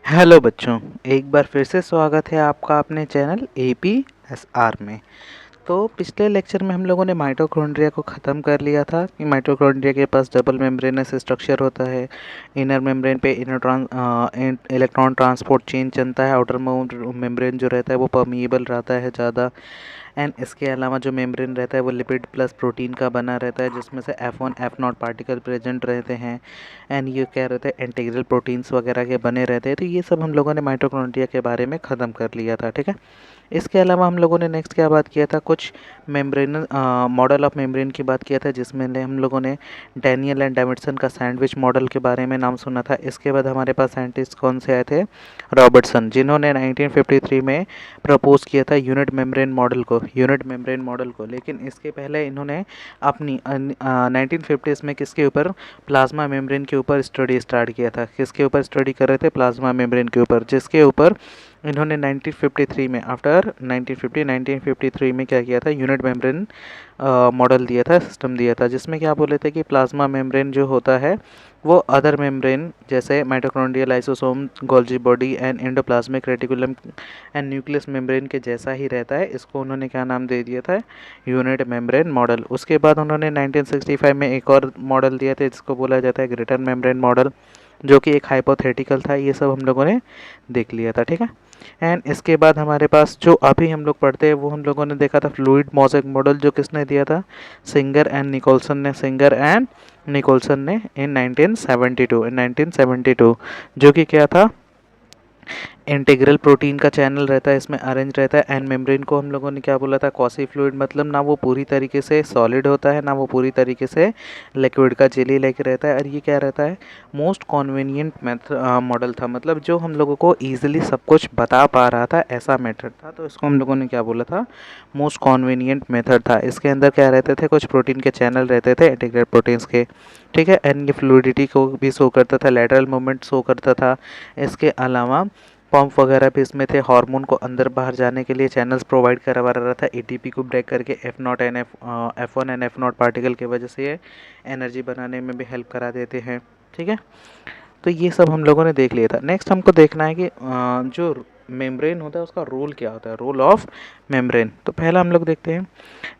Hello बच्चों, एक बार फिर से स्वागत है आपका अपने चैनल APSR में। तो पिछले लेक्चर में हम लोगों ने माइटोकॉन्ड्रिया को ख़त्म कर लिया था कि माइटोकॉन्ड्रिया के पास डबल मेम्ब्रेनस स्ट्रक्चर होता है। इनर मेम्ब्रेन पे इलेक्ट्रॉन ट्रांसपोर्ट चेन चलता है। आउटर मेम्ब्रेन जो रहता है वो परमिएबल रहता है ज़्यादा। एंड इसके अलावा जो मेम्ब्रेन रहता है वो लिपिड प्लस प्रोटीन का बना रहता है, जिसमें से F1 F0 पार्टिकल प्रेजेंट रहते हैं। एंड ये क्या रहते हैं, इंटीग्रल प्रोटीन्स वगैरह के बने रहते हैं। तो ये सब हम लोगों ने माइटोकॉन्ड्रिया के बारे में ख़त्म कर लिया था, ठीक है। इसके अलावा हम लोगों ने नेक्स्ट क्या बात किया था, कुछ मेम्ब्रेन मॉडल ऑफ मेम्ब्रेन की बात किया था, जिसमें हम लोगों ने डैनियल एंड डेविडसन का सैंडविच मॉडल के बारे में नाम सुना था। इसके बाद हमारे पास साइंटिस्ट कौन से आए थे, रॉबर्टसन, जिन्होंने 1953 में प्रपोज किया था यूनिट मेम्ब्रेन मॉडल को। लेकिन इसके पहले इन्होंने अपनी 1950s में किसके ऊपर, प्लाज्मा मेम्ब्रेन के ऊपर स्टडी स्टार्ट किया था। किसके ऊपर स्टडी कर रहे थे, प्लाज्मा मेम्ब्रेन के ऊपर, जिसके ऊपर इन्होंने 1953 में आफ्टर 1953 में क्या किया था, यूनिट मेम्ब्रेन मॉडल दिया था, सिस्टम दिया था, जिसमें क्या बोले थे कि प्लाज्मा मेम्ब्रेन जो होता है वो अदर मेम्ब्रेन जैसे mitochondrial, lysosome, Golgi body and endoplasmic reticulum and nucleus membrane के जैसा ही रहता है। इसको उन्होंने क्या नाम दे दिया था, यूनिट मेम्ब्रेन मॉडल। उसके बाद उन्होंने 1965 में एक और मॉडल दिया था, जिसको बोला जाता है ग्रेटर मेम्ब्रेन मॉडल, जो कि एक हाइपोथेटिकल था। ये सब हम लोगों ने देख लिया था, ठीक है। एंड इसके बाद हमारे पास जो अभी हम लोग पढ़ते हैं वो हम लोगों ने देखा था फ्लूइड मोज़ेक मॉडल, जो किसने दिया था, सिंगर एंड निकोलसन ने इन 1972 जो कि क्या था, इंटीग्रल प्रोटीन का चैनल रहता है, इसमें अरेंज रहता है। एंड मेम्ब्रेन को हम लोगों ने क्या बोला था, क्वासी फ्लूइड, मतलब ना वो पूरी तरीके से सॉलिड होता है, ना वो पूरी तरीके से लिक्विड का जेली लेके रहता है। और ये क्या रहता है, मोस्ट कॉन्वीनियंट मेथड मॉडल था, मतलब जो हम लोगों को ईजिली सब कुछ बता पा रहा था, ऐसा मेथड था। तो इसको हम लोगों ने क्या बोला था, मोस्ट कॉन्वीनियंट मेथड था। इसके अंदर क्या रहते थे, कुछ प्रोटीन के चैनल रहते थे, इंटीग्रल प्रोटीन्स के, ठीक है। एंड ये फ्लूइडिटी को भी शो करता था, लैटरल मूवमेंट शो करता था। इसके अलावा पंप वगैरह भी इसमें थे, हार्मोन को अंदर बाहर जाने के लिए चैनल्स प्रोवाइड करवा रहा था, एटीपी को ब्रेक करके F1 एंड F0 पार्टिकल की वजह से ये एनर्जी बनाने में भी हेल्प करा देते हैं, ठीक है। तो ये सब हम लोगों ने देख लिया था। नेक्स्ट हमको देखना है कि जो मेम्ब्रेन होता है उसका रोल क्या होता है, रोल ऑफ मेम्ब्रेन। तो पहला हम लोग देखते हैं,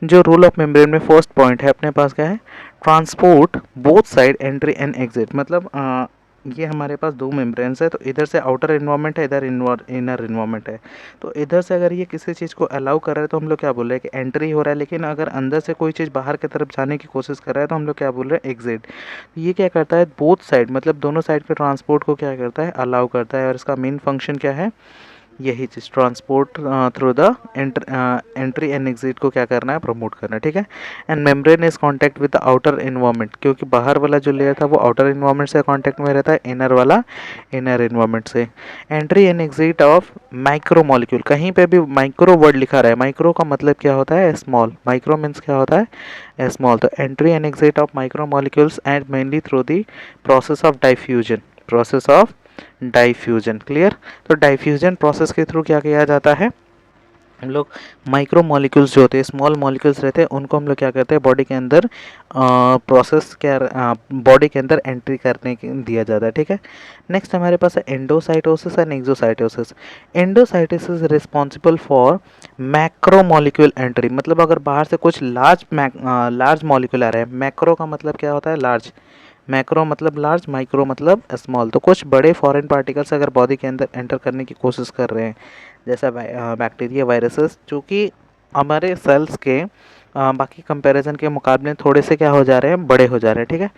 जो रोल ऑफ मेम्ब्रेन में फर्स्ट पॉइंट है अपने पास क्या है, transport both side entry and exit. मतलब ये हमारे पास दो मेम्ब्रेन्स है, तो इधर से आउटर इन्वायरमेंट है, इधर इनर इन्वायरमेंट है। तो इधर से अगर ये किसी चीज़ को अलाउ कर रहा है तो हम लोग क्या बोल रहे हैं कि एंट्री हो रहा है। लेकिन अगर अंदर से कोई चीज़ बाहर की तरफ जाने की कोशिश कर रहा है तो हम लोग क्या बोल रहे हैं, एग्जिट। ये क्या करता है, बोथ साइड मतलब दोनों साइड के ट्रांसपोर्ट को क्या करता है, अलाउ करता है। और इसका मेन फंक्शन क्या है, यही चीज़, transport through the entry and exit को क्या करना है, प्रमोट करना है, ठीक है। And membrane is contact with the outer environment, क्योंकि बाहर वाला जो लेयर था वो आउटर इन्वायरमेंट से कांटेक्ट में रहता है, इनर वाला इनर इन्वायरमेंट से। Entry and exit of micro molecule, कहीं पे भी माइक्रो वर्ड लिखा रहा है, माइक्रो का मतलब क्या होता है, स्मॉल, माइक्रो मीन्स क्या होता है, स्मॉल। तो entry and exit of micro molecules and mainly through the process of diffusion, clear. तो डाइफ्यूजन प्रोसेस के थ्रू क्या किया जाता है, हम लोग माइक्रो मॉलिक्यूल्स जो होते हैं, स्मॉल मॉलिक्यूल्स रहते हैं, उनको हम लोग क्या करते हैं, बॉडी के अंदर प्रोसेस क्या, बॉडी के अंदर एंट्री करने दिया जाता है, ठीक है। नेक्स्ट हमारे पास है endocytosis and exocytosis. Endocytosis responsible for macro molecule entry, मतलब अगर बाहर से कुछ लार्ज मॉलिक्यूल आ रहा है, मैक्रो का मतलब क्या होता है, लार्ज, मैक्रो मतलब लार्ज, माइक्रो मतलब स्मॉल। तो कुछ बड़े फॉरेन पार्टिकल्स अगर बॉडी के अंदर एंटर करने की कोशिश कर रहे हैं, जैसा बैक्टीरिया, वायरसेस, जो कि हमारे सेल्स के बाकी कंपैरिजन के मुकाबले थोड़े से क्या हो जा रहे हैं, बड़े हो जा रहे हैं, ठीक है।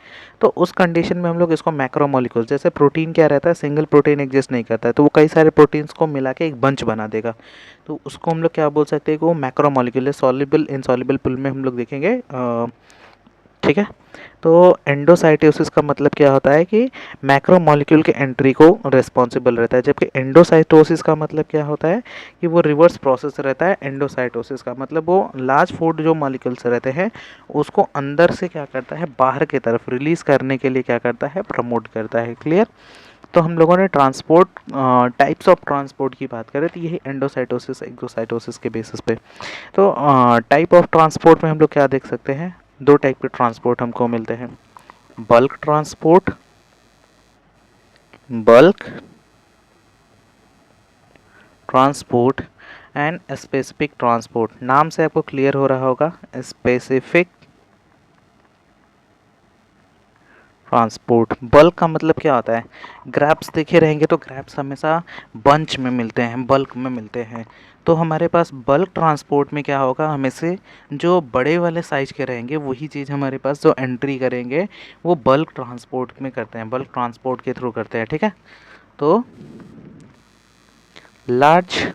तो उस कंडीशन में हम लोग इसको मैक्रो मॉलिक्यूल्स, जैसे प्रोटीन क्या रहता है, सिंगल प्रोटीन एग्जिस्ट नहीं करता है, तो वो कई सारे प्रोटीन्स को मिला के एक बंच बना देगा। तो उसको हम लोग क्या बोल सकते हैं कि वो मैक्रो मॉलिक्यूल है। सॉल्युबल इनसॉल्युबल पुल में हम लोग देखेंगे, ठीक है। तो एंडोसाइटोसिस का मतलब क्या होता है कि मैक्रो मॉलिक्यूल के एंट्री को रिस्पॉन्सिबल रहता है, जबकि एंडोसाइटोसिस का मतलब क्या होता है कि वो रिवर्स प्रोसेस रहता है। एंडोसाइटोसिस का मतलब वो लार्ज फूड जो मॉलिक्यूल्स रहते हैं उसको अंदर से क्या करता है, बाहर की तरफ रिलीज करने के लिए क्या करता है, प्रमोट करता है, क्लियर। तो हम लोगों ने ट्रांसपोर्ट, टाइप्स ऑफ ट्रांसपोर्ट की बात करें तो यही एंडोसाइटोसिस एक्सोसाइटोसिस के बेसिस पे। तो टाइप ऑफ ट्रांसपोर्ट में हम लोग क्या देख सकते हैं, दो टाइप के ट्रांसपोर्ट हमको मिलते हैं, bulk transport, bulk transport and specific transport. नाम से आपको क्लियर हो रहा होगा, स्पेसिफिक ट्रांसपोर्ट। बल्क का मतलब क्या होता है? ग्रैप्स देखे रहेंगे तो ग्रैप्स हमेशा बंच में मिलते हैं, बल्क में मिलते हैं। तो हमारे पास बल्क ट्रांसपोर्ट में क्या होगा, हमें से जो बड़े वाले साइज के रहेंगे वही चीज़ हमारे पास जो एंट्री करेंगे वो बल्क ट्रांसपोर्ट में करते हैं, बल्क ट्रांसपोर्ट के थ्रू करते हैं। ठीक है, तो large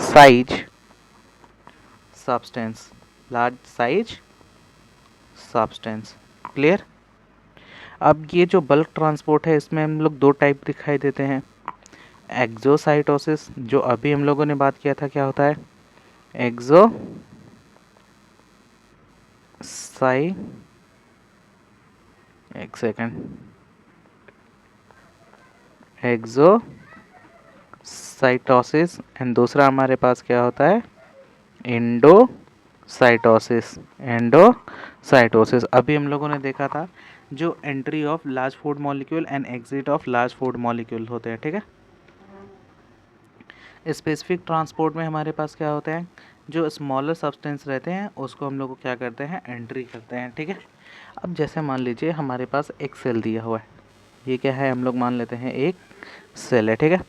size substance, large size substance. Clear? अब ये जो बल्क ट्रांसपोर्ट है इसमें हम लोग दो टाइप दिखाई देते हैं। एक्सोसाइटोसिस, जो अभी हम लोगों ने बात किया था, क्या होता है? एक्सो साइ एक सेकेंड, एक्सोसाइटोसिस। एंड दूसरा हमारे पास क्या होता है? Endocytosis, endocytosis. अभी हम लोगों ने देखा था जो entry of large food molecule and exit of large food molecule होते हैं। ठीक है, स्पेसिफिक ट्रांसपोर्ट में हमारे पास क्या होते हैं? जो स्मॉलर सब्सटेंस रहते हैं उसको हम लोग को क्या करते हैं? एंट्री करते हैं। ठीक है, अब जैसे मान लीजिए हमारे पास एक सेल दिया हुआ है, ये क्या है? हम लोग मान लेते हैं एक सेल है। ठीक है,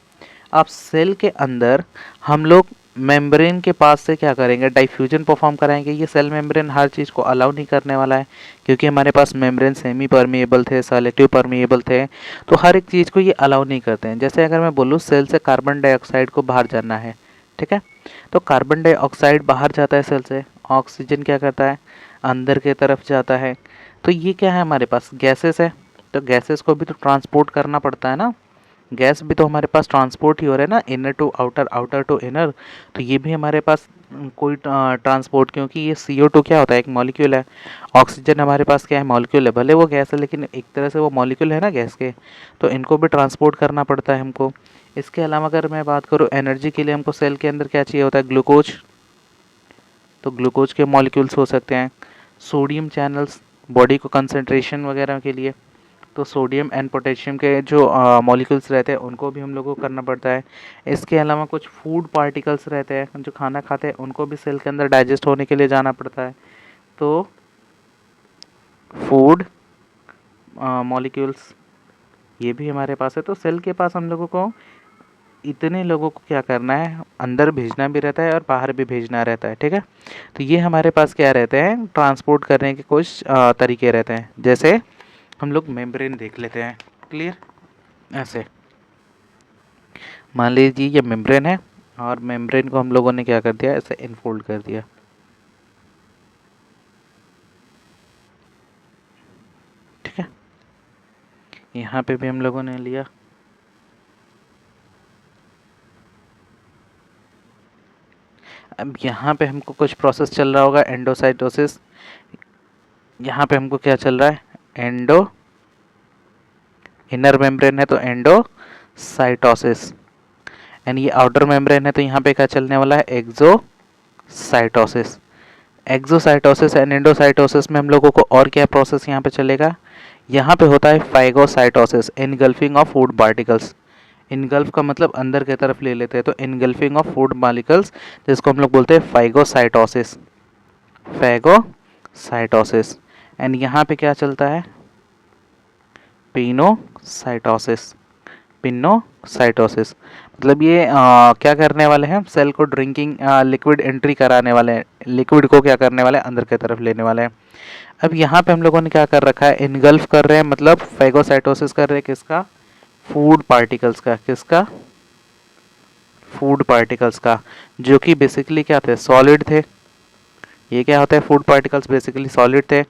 अब सेल के अंदर हम लोग मेम्ब्रेन के पास से क्या करेंगे? डाइफ्यूजन परफॉर्म कराएंगे। ये सेल मेम्ब्रेन हर चीज़ को अलाउ नहीं करने वाला है, क्योंकि हमारे पास मेम्ब्रेन सेमी परमिएबल थे, सेलेक्टिव परमिएबल थे, तो हर एक चीज़ को ये अलाउ नहीं करते हैं। जैसे अगर मैं बोलूँ सेल से कार्बन डाइऑक्साइड को बाहर जाना है, ठीक है, तो कार्बन डाइऑक्साइड बाहर जाता है सेल से, ऑक्सीजन क्या करता है? अंदर की तरफ जाता है। तो ये क्या है? हमारे पास गैसेस है, तो गैसेस को भी तो ट्रांसपोर्ट करना पड़ता है ना। गैस भी तो हमारे पास ट्रांसपोर्ट ही हो रहा है ना, inner to outer, outer to inner. तो ये भी हमारे पास कोई ट्रांसपोर्ट, क्योंकि ये CO2 क्या होता है? एक मॉलिक्यूल है। ऑक्सीजन हमारे पास क्या है? मॉलिक्यूल है, भले वो गैस है लेकिन एक तरह से वो मॉलिक्यूल है ना गैस के, तो इनको भी ट्रांसपोर्ट करना पड़ता है हमको। इसके अलावा अगर मैं बात करूँ एनर्जी के लिए, हमको सेल के अंदर क्या चाहिए होता है? ग्लूकोज, तो ग्लूकोज के मॉलिक्यूल्स हो सकते हैं। सोडियम चैनल्स बॉडी को कंसंट्रेशन वगैरह के लिए, तो सोडियम एंड पोटेशियम के जो मॉलिक्यूल्स रहते हैं उनको भी हम लोग को करना पड़ता है। इसके अलावा कुछ फूड पार्टिकल्स रहते हैं, हम जो खाना खाते हैं उनको भी सेल के अंदर डाइजेस्ट होने के लिए जाना पड़ता है। तो फूड मॉलिक्यूल्स ये भी हमारे पास है। तो सेल के पास हम लोगों को इतने लोगों को क्या करना है? अंदर भेजना भी रहता है और बाहर भी भेजना रहता है। ठीक है, तो ये हमारे पास क्या रहते हैं? ट्रांसपोर्ट करने के कुछ तरीके रहते हैं। जैसे हम लोग मेम्ब्रेन देख लेते हैं। क्लियर? ऐसे मान लीजिए ये मेम्ब्रेन है और मेम्ब्रेन को हम लोगों ने क्या कर दिया? ऐसे इनफोल्ड कर दिया। ठीक है, यहाँ पे भी हम लोगों ने लिया। अब यहाँ पे हमको कुछ प्रोसेस चल रहा होगा, एंडोसाइटोसिस। यहाँ पे हमको क्या चल रहा है? एंडो, इनर मेम्ब्रेन है तो एंडोसाइटोसिस, एंड ये आउटर मेम्ब्रेन है तो यहाँ पे क्या चलने वाला है? एक्सोसाइटोसिस। एक्सोसाइटोसिस एंड एंडोसाइटोसिस में हम लोगों को और क्या प्रोसेस यहाँ पे चलेगा? यहाँ पे होता है phagocytosis, engulfing of food particles. Engulf का मतलब अंदर की तरफ ले लेते हैं, तो इनगल्फिंग ऑफ फूड मॉलिक्यूल्स, जिसको हम लोग बोलते हैं फाइगोसाइटोसिस, फाइगोसाइटोसिस। एंड यहाँ पे क्या चलता है? Pinocytosis, pinocytosis. मतलब ये क्या करने वाले हैं? सेल को ड्रिंकिंग लिक्विड एंट्री कराने वाले हैं, लिक्विड को क्या करने वाले हैं? अंदर की तरफ लेने वाले हैं। अब यहाँ पे हम लोगों ने क्या कर रखा है? इनगल्फ कर रहे हैं, मतलब फैगोसाइटोसिस कर रहे हैं। किसका? फूड पार्टिकल्स का। किसका? फूड पार्टिकल्स का, जो कि बेसिकली क्या थे? सॉलिड थे। ये क्या होता है? फूड पार्टिकल्स बेसिकली सॉलिड थे।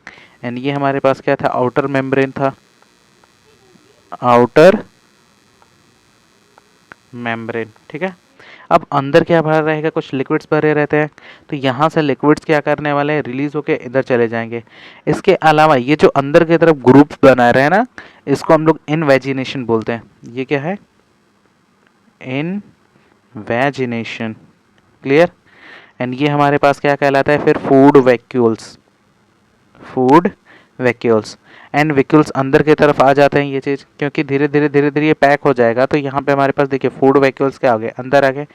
एंड ये हमारे पास क्या था? आउटर मेम्ब्रेन था, आउटर मेम्ब्रेन। ठीक है, अब अंदर क्या भरा रहेगा? कुछ लिक्विड्स भरे रहते हैं, तो यहाँ से लिक्विड्स क्या करने वाले हैं? रिलीज होके इधर चले जाएंगे। इसके अलावा ये जो अंदर की तरफ ग्रुप बना रहे हैं ना, इसको हम लोग इनवेजिनेशन बोलते हैं। ये क्या है? इनवेजिनेशन। क्लियर? एंड ये हमारे पास क्या कहलाता है फिर? Food vacuoles, food vacuoles. And vacuoles अंदर की तरफ आ जाते हैं ये चीज़, क्योंकि धीरे धीरे ये पैक हो जाएगा। तो यहाँ पे हमारे पास देखिए फूड वैक्यूल्स क्या आ गए, अंदर आ गए।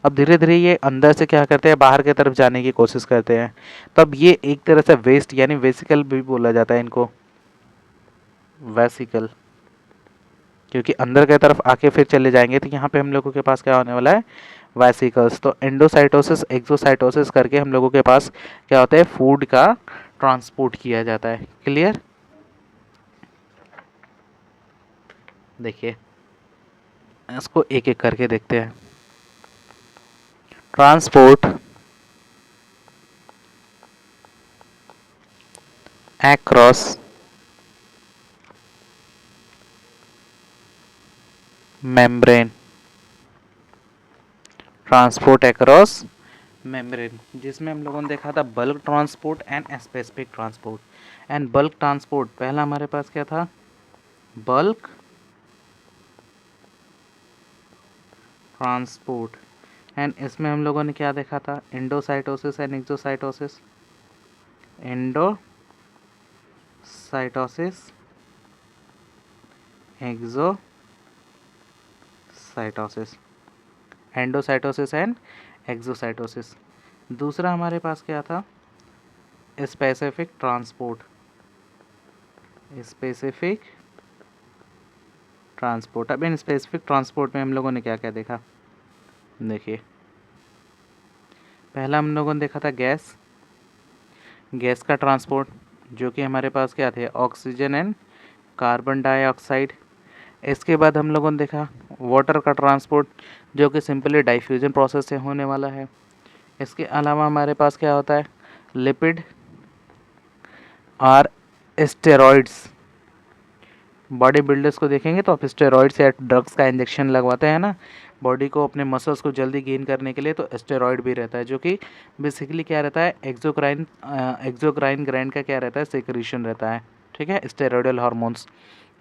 अब धीरे धीरे ये अंदर से क्या करते हैं, बाहर की तरफ जाने की कोशिश करते हैं। तब ये एक तरह से वेस्ट यानी वेसिकल भी बोला जाता है इनको, वेसिकल, क्योंकि अंदर की तरफ आके फिर चले जाएंगे। तो यहाँ पे हम लोगों के पास क्या होने वाला है, वेसिकल्स। तो एंडोसाइटोसिस एक्सोसाइटोसिस करके हम लोगों के पास क्या होता है, फूड का ट्रांसपोर्ट किया जाता है। क्लियर? देखिए इसको एक एक करके देखते हैं। Transport across membrane, transport across membrane, जिसमें हम लोगों ने देखा था bulk transport and specific transport. And bulk transport पहला हमारे पास क्या था, बल्क ट्रांसपोर्ट। एंड इसमें हम लोगों ने क्या देखा था, endocytosis and exocytosis, endocytosis exocytosis, endocytosis and exocytosis. दूसरा हमारे पास क्या था, स्पेसिफिक ट्रांसपोर्ट, स्पेसिफिक ट्रांसपोर्ट। अब इन स्पेसिफिक ट्रांसपोर्ट में हम लोगों ने क्या क्या देखा, देखिए पहला हम लोगों ने देखा था गैस, गैस का ट्रांसपोर्ट, जो कि हमारे पास क्या थे, ऑक्सीजन एंड कार्बन डाइऑक्साइड। इसके बाद हम लोगों ने देखा वाटर का ट्रांसपोर्ट, जो कि सिंपली डाइफ्यूजन प्रोसेस से होने वाला है। इसके अलावा हमारे पास क्या होता है, लिपिड और स्टेरॉइड्स। बॉडी बिल्डर्स को देखेंगे तो आप स्टेरॉइड्स या ड्रग्स का इंजेक्शन लगवाते हैं ना बॉडी को, अपने मसल्स को जल्दी गेन करने के लिए, तो स्टेरॉइड भी रहता है, जो कि बेसिकली क्या रहता है, एक्सोक्राइन, एक्सोक्राइन ग्रैंड का क्या रहता है, सेक्रेशन रहता है। ठीक है, स्टेरॉइडल हार्मोन्स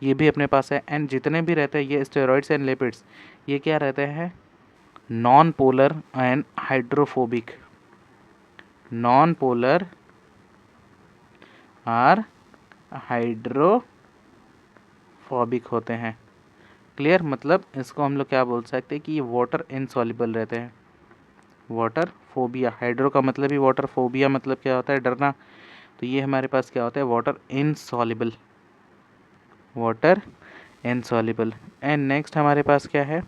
ये भी अपने पास है। एंड जितने भी रहते हैं ये स्टेरॉइड्स एंड लिपिड्स, ये क्या रहते हैं, non polar and hydrophobic, non polar और हाइड्रोफोबिक होते हैं। क्लियर? मतलब इसको हम लोग क्या बोल सकते हैं कि ये वाटर इनसॉल्युबल रहते हैं। वाटर फोबिया, हाइड्रो का मतलब ही वाटर, फोबिया मतलब क्या होता है, डरना। तो ये हमारे पास क्या होता है, water insoluble, water insoluble. And next हमारे पास क्या है,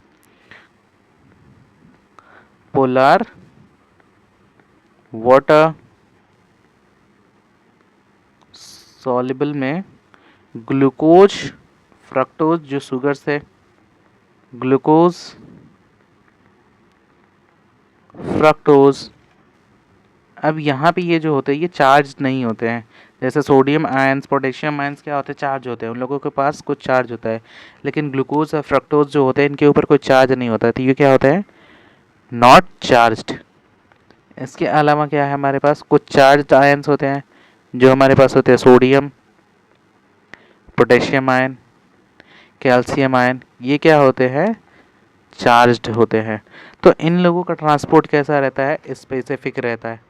पोलर वाटर सॉल्युबल में ग्लूकोज, फ्रक्टोज जो शुगर से, ग्लूकोज, फ्रक्टोज। अब यहाँ पे ये जो होते हैं ये चार्ज नहीं होते हैं, जैसे सोडियम आयंस, पोटेशियम आयंस क्या होते हैं, चार्ज होते हैं, उन लोगों के पास कुछ चार्ज होता है। लेकिन ग्लूकोज और फ्रक्टोज जो होते हैं इनके ऊपर कोई चार्ज नहीं होता है, तो ये क्या होता है, नॉट चार्ज्ड। इसके अलावा क्या है, हमारे पास कुछ चार्ज आयंस होते हैं, जो हमारे पास होते हैं sodium, potassium ion, calcium ion, ये क्या होते हैं, चार्ज्ड होते हैं। तो इन लोगों का ट्रांसपोर्ट कैसा रहता है, स्पेसिफिक रहता है।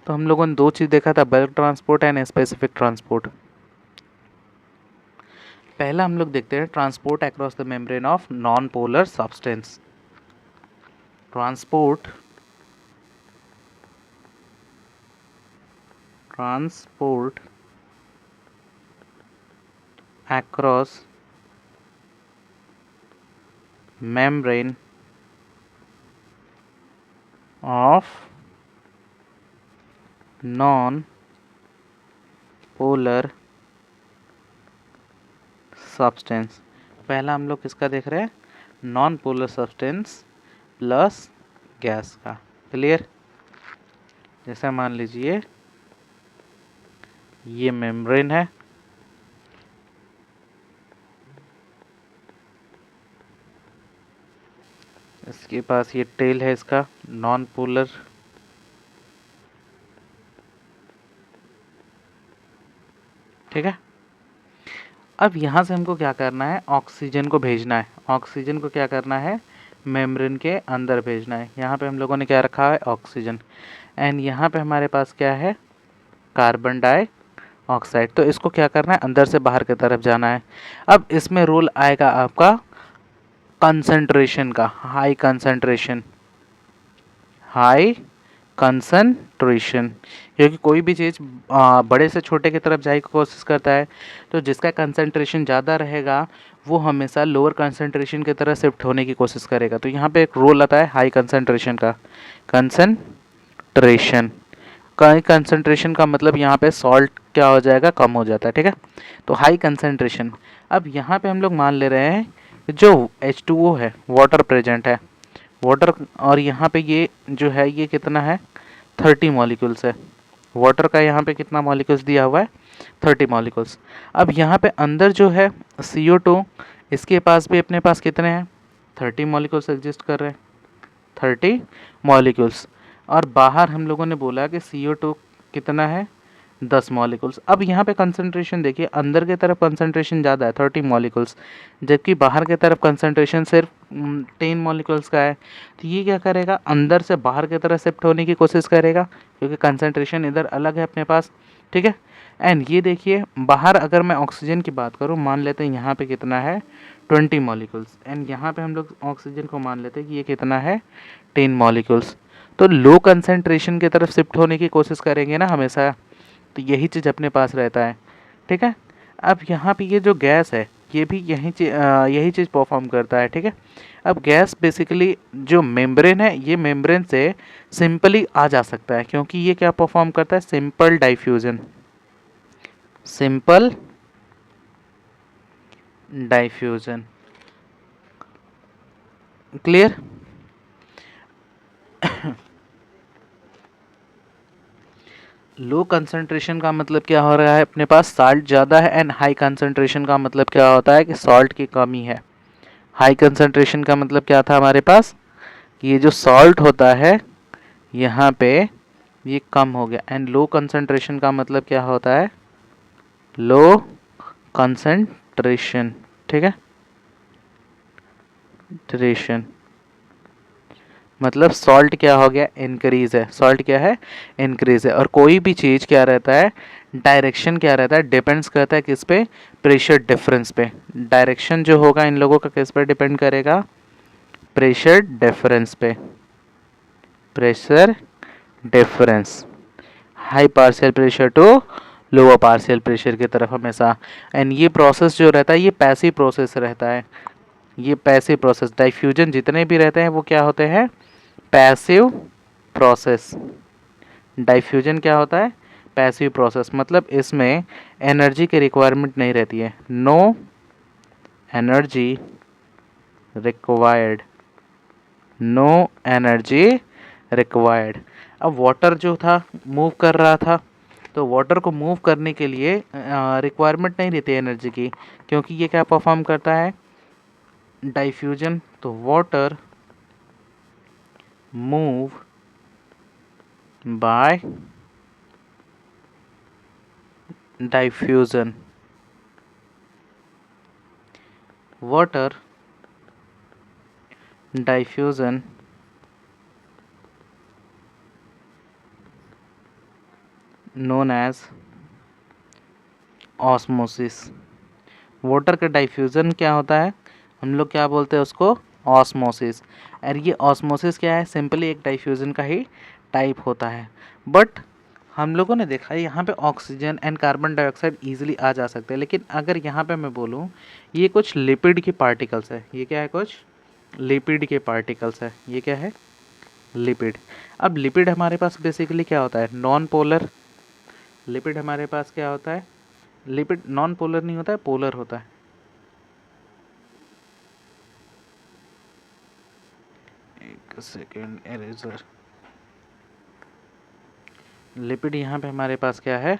तो हम लोगों ने दो चीज़ देखा था, bulk transport and specific transport. पहला हम लोग देखते हैं transport across the membrane of non polar substance, transport across membrane of non-polar substance। पहला हम लोग किसका देख रहे हैं, non polar substance plus gas का। क्लियर? जैसे मान लीजिए ये मेम्ब्रेन है, इसके पास ये टेल है इसका, नॉन पोलर, ठीक है। अब यहाँ से हमको क्या करना है, ऑक्सीजन को भेजना है, ऑक्सीजन को क्या करना है, मेम्ब्रेन के अंदर भेजना है। यहाँ पे हम लोगों ने क्या रखा है, ऑक्सीजन। एंड यहाँ पे हमारे पास क्या है, कार्बन ऑक्साइड। तो इसको क्या करना है, अंदर से बाहर की तरफ जाना है। अब इसमें रोल आएगा आपका कंसंट्रेशन का, हाई कंसंट्रेशन, हाई कंसंट्रेशन, क्योंकि कोई भी चीज़ बड़े से छोटे की तरफ जाने की कोशिश करता है, तो जिसका कंसंट्रेशन ज़्यादा रहेगा वो हमेशा लोअर कंसंट्रेशन की तरफ शिफ्ट होने की कोशिश करेगा। तो यहाँ पे एक रोल आता है हाई कंसंट्रेशन का, कंसंट्रेशन का कंसंट्रेशन का मतलब यहाँ पे सॉल्ट क्या हो जाएगा, कम हो जाता है, ठीक है। तो हाई कंसंट्रेशन। अब यहाँ पे हम लोग मान ले रहे हैं जो H2O है, वाटर प्रेजेंट है, वाटर, और यहाँ पे ये जो है ये कितना है, 30 मॉलिक्यूल्स है। वाटर का यहाँ पे कितना मॉलिक्यूल्स दिया हुआ है, 30 मॉलिक्यूल्स। अब यहाँ पे अंदर जो है CO2, इसके पास भी अपने पास कितने हैं, 30 मॉलिक्यूल्स एग्जिस्ट कर रहे हैं, 30 मॉलिक्यूल्स। और बाहर हम लोगों ने बोला कि CO2 कितना है, 10 मॉलिक्यूल्स। अब यहाँ पे कंसंट्रेशन देखिए, अंदर की तरफ कंसंट्रेशन ज़्यादा है 30 मॉलिक्यूल्स, जबकि बाहर की तरफ कंसंट्रेशन सिर्फ 10 मॉलिक्यूल्स का है। तो ये क्या करेगा, अंदर से बाहर की तरफ शिफ्ट होने की कोशिश करेगा, क्योंकि कंसंट्रेशन इधर अलग है अपने पास, ठीक है। एंड ये देखिए बाहर अगर मैं ऑक्सीजन की बात करूँ, मान लेते हैं यहाँ पे कितना है, 20 मॉलिक्यूल्स, एंड यहाँ पे हम लोग ऑक्सीजन को मान लेते हैं कि ये कितना है, 10 मॉलिक्यूल्स। तो लो कंसंट्रेशन की तरफ शिफ्ट होने की कोशिश करेंगे ना हमेशा, तो यही चीज़ अपने पास रहता है, ठीक है। अब यहाँ पे ये जो गैस है ये भी यही चीज़ परफॉर्म करता है, ठीक है। अब गैस बेसिकली जो मेम्ब्रेन है, ये मेम्ब्रेन से सिंपली आ जा सकता है, क्योंकि ये क्या परफॉर्म करता है, simple diffusion, simple diffusion, clear. लो कंसंट्रेशन का मतलब क्या हो रहा है, अपने पास साल्ट ज़्यादा है, एंड हाई कंसंट्रेशन का मतलब क्या होता है कि सॉल्ट की कमी है। हाई कंसंट्रेशन का मतलब क्या था हमारे पास, कि ये जो सॉल्ट होता है यहाँ पे ये कम हो गया, एंड लो कंसंट्रेशन का मतलब क्या होता है, लो कंसंट्रेशन, ठीक है, ट्रेशन मतलब सॉल्ट क्या हो गया, इंक्रीज है, सॉल्ट क्या है, इंक्रीज है। और कोई भी चीज़ क्या रहता है, डायरेक्शन क्या रहता है, डिपेंड्स करता है किस पे, प्रेशर डिफरेंस पे। डायरेक्शन जो होगा इन लोगों का किस पे डिपेंड करेगा, प्रेशर डिफरेंस पे, pressure difference, high partial pressure to lower partial pressure की तरफ हमेशा। एंड ये प्रोसेस जो रहता है ये पैसिव प्रोसेस रहता है, ये पैसिव प्रोसेस, डाइफ्यूजन जितने भी रहते हैं वो क्या होते हैं, पैसिव प्रोसेस। डाइफ्यूजन क्या होता है, पैसिव प्रोसेस, मतलब इसमें एनर्जी की रिक्वायरमेंट नहीं रहती है, no energy required, no energy required. अब वाटर जो था मूव कर रहा था, तो वाटर को मूव करने के लिए रिक्वायरमेंट नहीं रहती एनर्जी की, क्योंकि ये क्या परफॉर्म करता है, डाइफ्यूजन। तो water move by diffusion, water diffusion known as osmosis. Water का डाइफ्यूज़न क्या होता है, हम लोग क्या बोलते हैं उसको, ऑस्मोसिस। और ये ऑस्मोसिस क्या है, सिंपली एक डाइफ्यूज़न का ही टाइप होता है। बट हम लोगों ने देखा है यहाँ पे oxygen and carbon dioxide easily आ जा सकते हैं, लेकिन अगर यहाँ पे मैं बोलूँ ये कुछ लिपिड के पार्टिकल्स है, ये क्या है, कुछ लिपिड के पार्टिकल्स है, ये क्या है, लिपिड। अब लिपिड हमारे पास बेसिकली क्या होता है, नॉन पोलर। लिपिड हमारे पास क्या होता है, लिपिड नॉन पोलर नहीं होता है, पोलर होता है। एक सेकेंड, इरेजर। लिपिड यहाँ पे हमारे पास क्या है,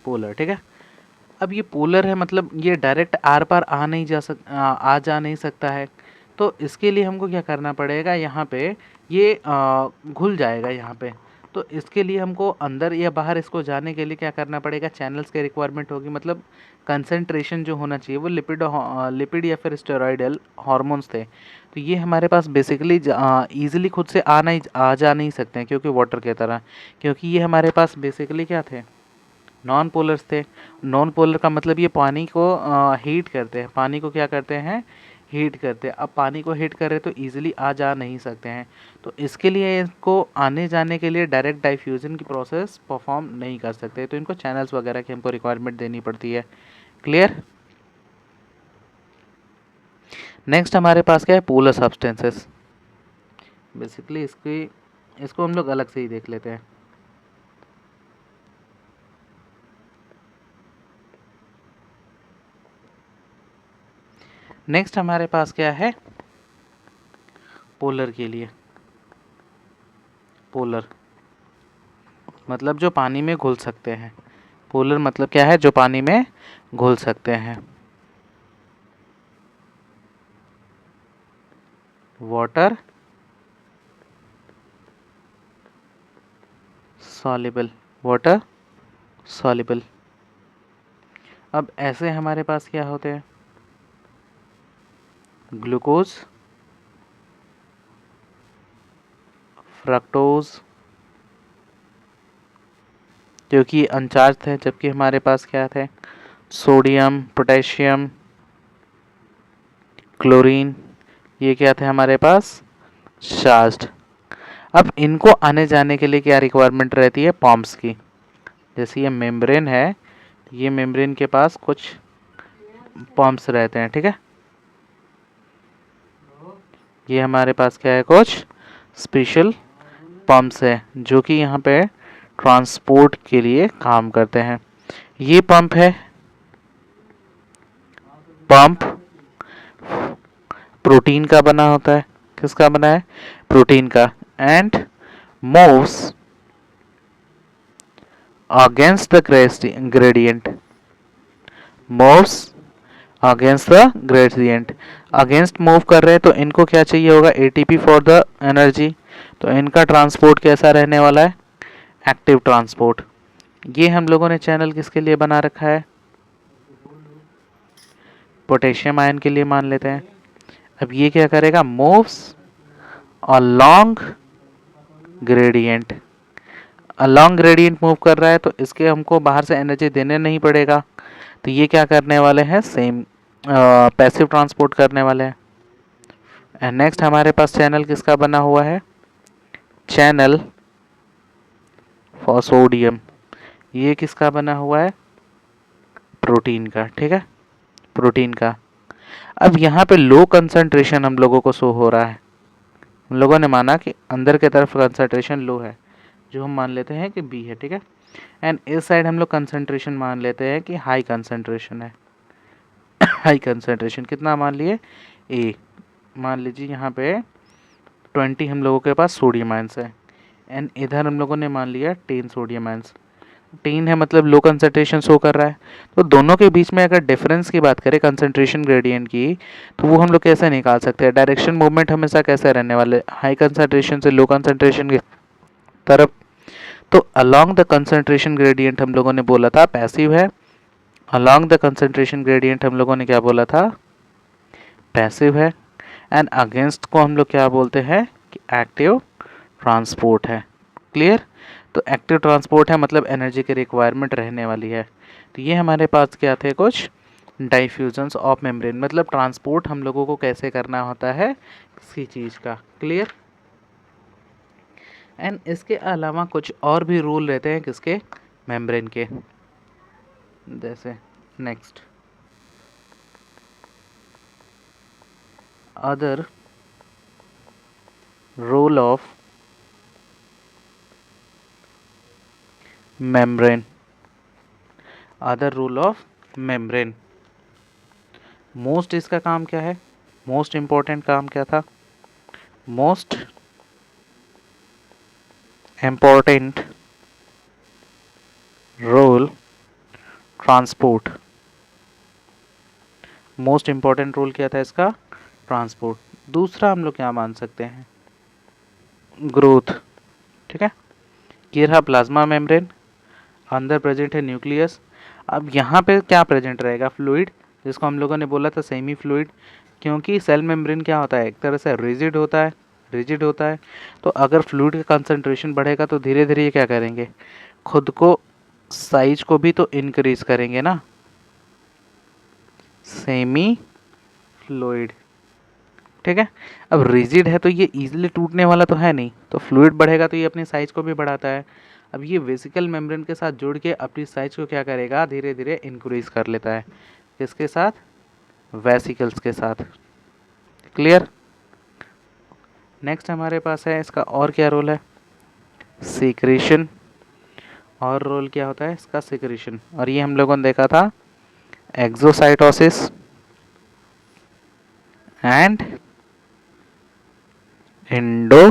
पोलर, ठीक है। अब ये पोलर है, मतलब ये डायरेक्ट आर पार आ जा नहीं सकता है, तो इसके लिए हमको क्या करना पड़ेगा, यहाँ पे ये घुल जाएगा यहाँ पे। तो इसके लिए हमको अंदर या बाहर इसको जाने के लिए क्या करना पड़ेगा, चैनल्स की रिक्वायरमेंट होगी। मतलब कंसंट्रेशन जो होना चाहिए वो लिपिड या फिर स्टेरॉयडल हार्मोन्स थे, तो ये हमारे पास बेसिकली ईजिली खुद से आ जा नहीं सकते हैं, क्योंकि वाटर की तरह, क्योंकि ये हमारे पास बेसिकली क्या थे, नॉन पोलर्स थे। नॉन पोलर का मतलब ये पानी को हीट करते हैं, पानी को क्या करते हैं, हीट करते हैं। अब पानी को हीट कर रहे तो इजीली आ जा नहीं सकते हैं, तो इसके लिए इनको आने जाने के लिए डायरेक्ट डाइफ्यूजन की प्रोसेस परफॉर्म नहीं कर सकते, तो इनको चैनल्स वगैरह की हमको रिक्वायरमेंट देनी पड़ती है। क्लियर। नेक्स्ट हमारे पास क्या है, पोलर सब्सटेंसेस। बेसिकली इसको हम लोग अलग से ही देख लेते हैं। नेक्स्ट हमारे पास क्या है, पोलर के लिए, पोलर मतलब जो पानी में घुल सकते हैं। पोलर मतलब क्या है, जो पानी में घुल सकते हैं। Water soluble, water soluble. अब ऐसे हमारे पास क्या होते हैं, ग्लूकोज, फ्रक्टोज, जो कि अनचार्ज थे, जबकि हमारे पास क्या थे, सोडियम, पोटेशियम, क्लोरीन, ये क्या थे हमारे पास, चार्ज्ड। अब इनको आने जाने के लिए क्या रिक्वायरमेंट रहती है, पंप्स की। जैसे ये मेम्ब्रेन है, ये मेम्ब्रेन के पास कुछ पंप्स रहते हैं, ठीक है। ये हमारे पास क्या है, कुछ स्पेशल पंप्स है जो कि यहाँ पे ट्रांसपोर्ट के लिए काम करते हैं। ये पंप है, पंप प्रोटीन का बना होता है। किसका बना है, प्रोटीन का। And moves against the gradient, moves against the gradient. Against move कर रहे हैं तो इनको क्या चाहिए होगा, एटीपी फॉर द एनर्जी। तो इनका ट्रांसपोर्ट कैसा रहने वाला है, एक्टिव ट्रांसपोर्ट। ये हम लोगों ने चैनल किसके लिए बना रखा है, पोटेशियम आयन के लिए मान लेते हैं। अब ये क्या करेगा, moves along gradient, along gradient move कर रहा है, तो इसके हमको बाहर से एनर्जी देने नहीं पड़ेगा, तो ये क्या करने वाले हैं, सेम पैसिव ट्रांसपोर्ट करने वाले हैं। एंड नेक्स्ट हमारे पास चैनल किसका बना हुआ है, चैनल फॉर सोडियम। ये किसका बना हुआ है, प्रोटीन का, ठीक है, प्रोटीन का। अब यहाँ पे लो कंसंट्रेशन हम लोगों को शो हो रहा है। हम लोगों ने माना कि अंदर की तरफ कंसंट्रेशन लो है, जो हम मान लेते हैं कि बी है, ठीक है। एंड इस साइड हम लोग कंसंट्रेशन मान लेते हैं कि हाई कंसंट्रेशन है। हाई कंसंट्रेशन कितना मान लिए, ए। मान लीजिए यहाँ पे 20 हम लोगों के पास सोडियम आयंस है, एंड इधर हम लोगों ने मान लिया 10 सोडियम आयंस। 10 है मतलब लो कंसंट्रेशन शो कर रहा है। तो दोनों के बीच में अगर डिफरेंस की बात करें कंसंट्रेशन ग्रेडियंट की, तो वो हम लोग कैसे निकाल सकते हैं, डायरेक्शन मूवमेंट हमेशा कैसे रहने वाले, हाई कंसंट्रेशन से लो कंसंट्रेशन की तरफ। तो अलोंग द कंसंट्रेशन ग्रेडियंट हम लोगों ने बोला था पैसिव है, अलोंग द कंसंट्रेशन ग्रेडियंट हम लोगों ने क्या बोला था, पैसिव है। एंड अगेंस्ट को हम लोग क्या बोलते हैं कि एक्टिव ट्रांसपोर्ट है। क्लियर। तो एक्टिव ट्रांसपोर्ट है मतलब एनर्जी की रिक्वायरमेंट रहने वाली है। तो ये हमारे पास क्या थे, कुछ डाइफ्यूजन्स ऑफ मेम्ब्रेन, मतलब ट्रांसपोर्ट हम लोगों को कैसे करना होता है किसी चीज़ का। क्लियर। एंड इसके अलावा कुछ और भी रूल रहते हैं किसके, मेम्ब्रेन के। जैसे next, other role of membrane, other rule of membrane. Most इसका काम क्या है, मोस्ट इम्पोर्टेंट काम क्या था, most important role transport. Most important role क्या था इसका, ट्रांसपोर्ट। दूसरा हम लोग क्या मान सकते हैं, ग्रोथ, ठीक है। ये रहा प्लाज्मा मेम्ब्रेन, अंदर प्रेजेंट है न्यूक्लियस। अब यहाँ पे क्या प्रेजेंट रहेगा? फ्लूइड, जिसको हम लोगों ने बोला था सेमी फ्लूइड, क्योंकि सेल मेम्ब्रेन क्या होता है? एक तरह से रिजिड होता है। तो अगर फ्लूइड का कंसंट्रेशन बढ़ेगा तो धीरे धीरे ये क्या करेंगे? खुद को साइज को भी तो इंक्रीज करेंगे ना, सेमी फ्लूइड। ठीक है। अब रिजिड है तो ये इजीली टूटने वाला तो है नहीं, तो फ्लूइड बढ़ेगा तो ये अपनी साइज को भी बढ़ाता है। अब ये वेसिकल मेम्ब्रेन के साथ जुड़ के अपनी साइज को क्या करेगा? धीरे धीरे इंक्रीज कर लेता है। किसके साथ? वेसिकल्स के साथ। क्लियर? नेक्स्ट हमारे पास है इसका और क्या रोल है? सीक्रेशन। और रोल क्या होता है इसका? सीक्रेशन। और ये हम लोगों ने देखा था exocytosis and endocytosis.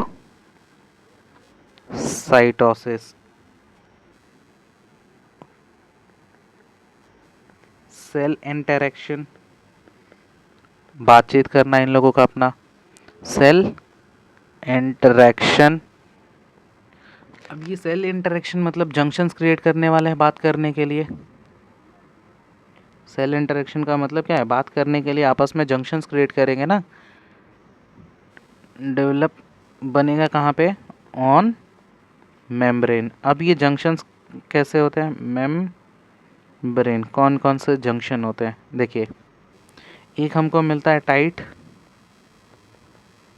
Cell interaction, बातचीत करना इन लोगों का अपना, सेल इंटरेक्शन। अब ये सेल इंटरेक्शन मतलब जंक्शंस क्रिएट करने वाले हैं बात करने के लिए। सेल इंटरेक्शन का मतलब क्या है? बात करने के लिए आपस में जंक्शंस क्रिएट करेंगे ना। डेवलप बनेगा कहाँ पे? On membrane. अब ये जंक्शंस कैसे होते हैं? मेम्ब्रेन कौन कौन से जंक्शन होते हैं? देखिए, एक हमको मिलता है टाइट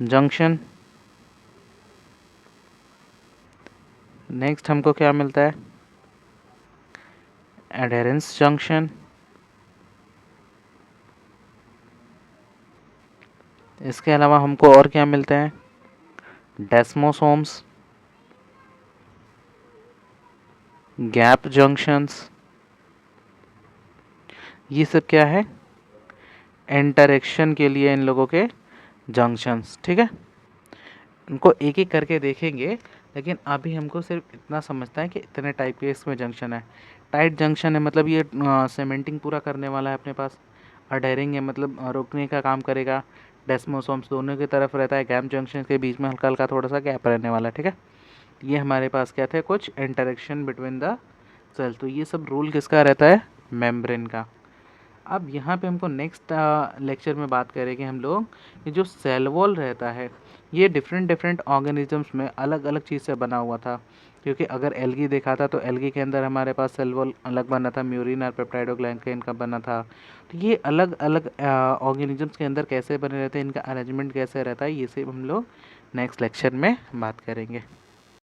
जंक्शन। नेक्स्ट हमको क्या मिलता है? एडेरेंस जंक्शन। इसके अलावा हमको और क्या मिलते हैं? Desmosomes, gap junctions. ये सब क्या है? इंटरेक्शन के लिए इन लोगों के जंक्शंस। ठीक है, इनको एक एक करके देखेंगे, लेकिन अभी हमको सिर्फ इतना समझता है कि इतने टाइप के इसमें जंक्शन है। टाइट जंक्शन है मतलब ये सीमेंटिंग पूरा करने वाला है अपने पास। अडहेरिंग है मतलब रोकने का काम करेगा। डेस्मोसोम्स दोनों की तरफ रहता है। गैप जंक्शन के बीच में हल्का हल्का थोड़ा सा गैप रहने वाला है। ठीक है, ये हमारे पास क्या थे? कुछ इंटरेक्शन बिटवीन द सेल। तो ये सब रूल किसका रहता है? मेम्ब्रेन का। अब यहाँ पे हमको नेक्स्ट लेक्चर में बात करेंगे हम लोग कि जो सेल वॉल रहता है ये डिफरेंट डिफरेंट ऑर्गेनिजम्स में अलग अलग चीज़ से बना हुआ था। क्योंकि अगर एल्गी देखा था तो एल्गी के अंदर हमारे पास सेल वॉल अलग बना था, म्यूरिन और पेप्टाइडोग्लाइकेन का बना था। तो ये अलग अलग ऑर्गेनिजम्स के अंदर कैसे बने रहते हैं, इनका अरेंजमेंट कैसे रहता है, ये सब हम लोग नेक्स्ट लेक्चर में बात करेंगे।